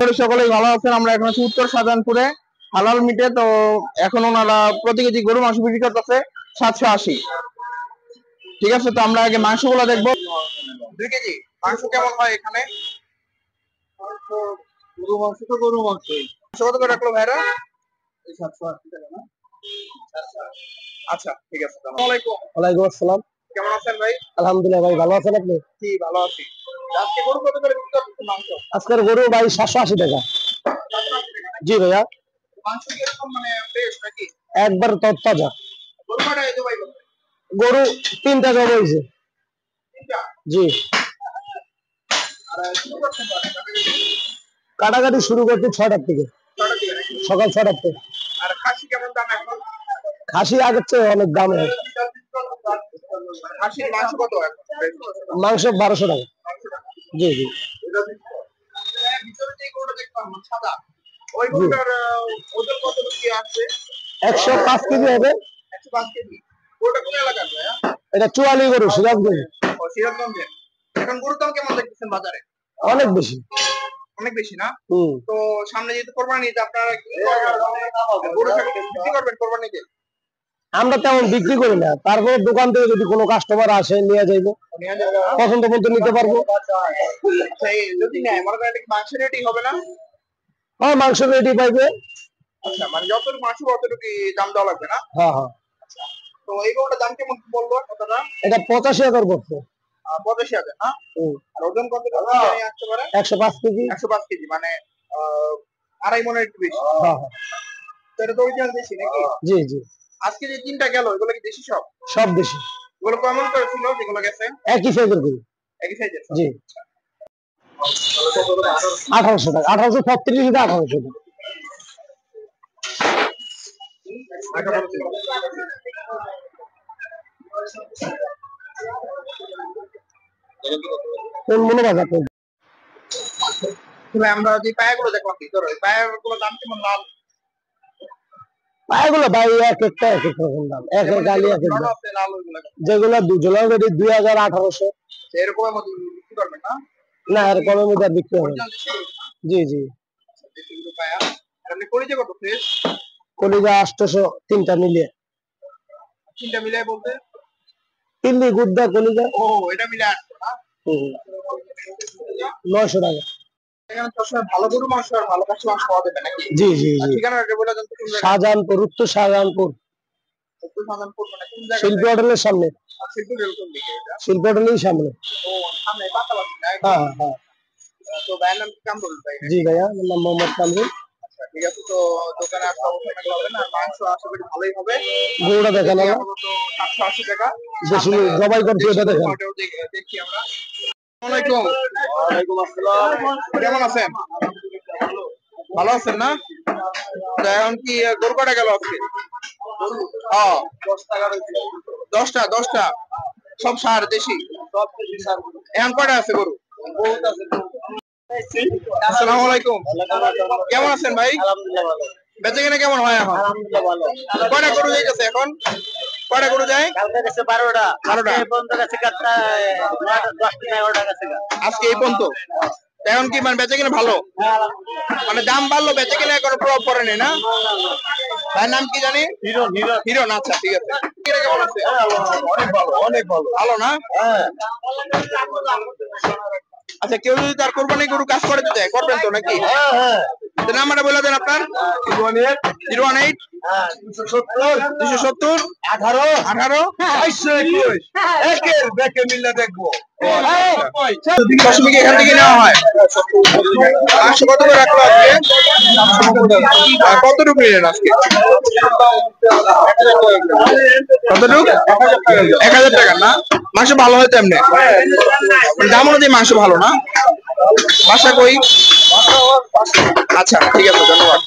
করি সকলেই ভালো আছেন। আমরা এখন আছি উত্তর শাহজাহানপুরে হালাল মিটে। তো এখন ওনারা প্রতি কেজি গরু মাংস বিক্রি করতেছে 780। ঠিক আছে, তো আমরা আগে মাংসগুলো দেখবো। 2 কেজি মাংস কেমন হয় এখানে? গরু মাংস তো গরু মাংস। কত করে রাখলো ভাইরা? 780 টাকা না? আচ্ছা ঠিক আছে। আসসালামু আলাইকুম। ওয়ালাইকুম আসসালাম। কেমন আছেন ভাই? আলহামদুলিল্লাহ ভাই, ভালো আছেন আপনি? জি ভালো আছি। আজকে গরু কত করে বিক্রি করতেছেন মাংস? আজকের গরু ভাই 780 টাকা। জি ভাইয়া। মাংস কি এরকম মানে ফ্রেশ নাকি? একবার তাজা। গরু কয়টা এই তো ভাই? গরু 3টা জব হয়েছে। 3টা? জি। আর শুরু করছেন কাটাকাটি শুরু করতে 6টার থেকে, 6টা থেকে নাকি? সকাল 6টার থেকে। আর খাসি কেমন দাম এখন? খাসি আগের চেয়ে অনেক দাম হয়। খাসির মাংস কত এখন? মাংস 1200 টাকা। জি জি। ভিতরে যে গরুটা দেখলাম সাদা, ওই গরুটার ওজন কত কি আছে? 105 কেজি হবে। 105 কেজি। গরুটা কোন এলাকার ভাইয়া? এটা চুয়ালি গরু, সিরাজগঞ্জ। ও সিরাজগঞ্জের। এখন গরুর দাম কেমন দেখতেছেন বাজারে? অনেক বেশি। অনেক বেশি না? তো সামনে যেহেতু কোরবানি ঈদ, আপনারা কি গরু বিক্রি করবেন কোরবানিতে? আমরা তেমন বিক্রি করি না, তারপরে দোকান থেকে যদি কোনো কাস্টমার আসে নিয়ে যাইবো, পছন্দ মতো নিতে পারবো। আচ্ছা, যদি নেয় মনে করেন এটা মাংস রেডি হবে না? হ্যাঁ, মাংস রেডি পাইবে। আচ্ছা, মানে যতটুকু মাংস ততটুকু দাম দেওয়া লাগবে না? হ্যাঁ হ্যাঁ। তো এই গরুটার দাম কেমন বলবো কথাটা? এটা 85,000 পড়ছে। 85,000 না? আর ওজন কত আসতে পারে? 105 কেজি। 105 কেজি মানে 2.5 মনের একটু বেশি। হ্যাঁ হ্যাঁ। তো এটা তো ওইটার বেশি নাকি? জি জি। আজকে যে 3টা গেল এগুলো কি দেশি সব? সব দেশি। এগুলো কেমন করে ছিল যেগুলো গেছে? একই সাইজের গরু। একই সাইজের? জি। 1800 টাকা। 1836 থেকে 1800 টাকা। কোন মনে বাজার? আমরা যে পায়াগুলো দেখলাম ভিতরে, পায়াগুলোর দাম কেমন? লাল পায়গুলো ভাই এক একটা এক এক রকম দাম, এক এক গালি এক এক দাম। যেগুলো দুজলা রেডি 2000-1800। এরকমের মধ্যে বিক্রি করবেন না? না, এর কমের মধ্যে বিক্রি হবে না। জি জি। পায়া আর আপনি কলিজা কত ফ্রেশ? কলিজা 800, 3টা মিলিয়ে। 3টা মিলিয়ে বলতে? তিল্লি গুদ্দা কলিজা। ও, এটা মিলে 800 না? 900 টাকা। এখানে সবসময় ভালো গরু মাংস আর ভালো খাসি মাংস পাওয়া যাবে নাকি? জি জি জি। ঠিকানাটা বলে দেন তো। শাহজাহানপুর, উত্তর শাহজাহানপুর। উত্তর শাহজাহানপুর মানে কোন জায়গা? শিল্পী হোটেলের সামনে। শিল্পী হোটেল কোন দিকে এটা? শিল্পী হোটেলের সামনে। ও, সামনে পাশাপাশি না? হ্যাঁ হ্যাঁ। তো ভাইয়ের নাম কি কামরুল ভাই? জি ভাইয়া, আমার নাম মোহাম্মদ কামরুল। আচ্ছা ঠিক আছে, তো দোকানে আসলে অবশ্যই মেলা হবে না, মাংস আশা করি ভালোই হবে। গরুটা দেখেন, 780 টাকা বেশি জবাই করতে এটা দেখেন। দেখি আমরা। আসসালামু আলাইকুম। ওয়ালাইকুম আসসালাম। কেমন আছেন? ভালো আছেন না? তো এখন কি গরু কটা গেল আজকে? 10টা সব সার দেশি? এখন কটা আছে গরু? আসসালামু আলাইকুম। কেমন আছেন ভাই? আলহামদুলিল্লাহ ভালো। বেচাকেনা কেমন হয় এখন? আলহামদুলিল্লাহ ভালো। কয়টা গরু যাইতেছে এখন? কয়টা গরু যায়? কালকে গেছে 12টা। 12টা। এই পর্যন্ত গেছে 10-11টা গেছে। আজকে এই পর্যন্ত। এখন কি মানে বেচাকেনা ভালো? মানে দাম বাড়লো, বেচাকেনা কোনো প্রভাব পড়েনি না? ভাইয়ের নাম কি জানি? হিরন। আচ্ছা ঠিক আছে। কেমন আছে? অনেক ভালো, অনেক ভালো। ভালো না? হ্যাঁ। আচ্ছা, কেউ যদি তার কোরবানি গরু কাজ করে দিতে করবেন তো নাকি? হ্যাঁ হ্যাঁ। নাম্বারটা বলে দেন আপনার। 018 270 18 521 একের ব্যাকে মিললে দেখবো। দশমিক এখান থেকে নেওয়া হয়। 500 কত করে রাখলো আজকে? কতটুকু নিলেন আজকে? কতটুকু? 1000 টাকা না? মাংস ভালো হয় তেমনি, দাম অনুযায়ী মাংস ভালো না? বাসা কই? আচ্ছা ঠিক আছে, ধন্যবাদ।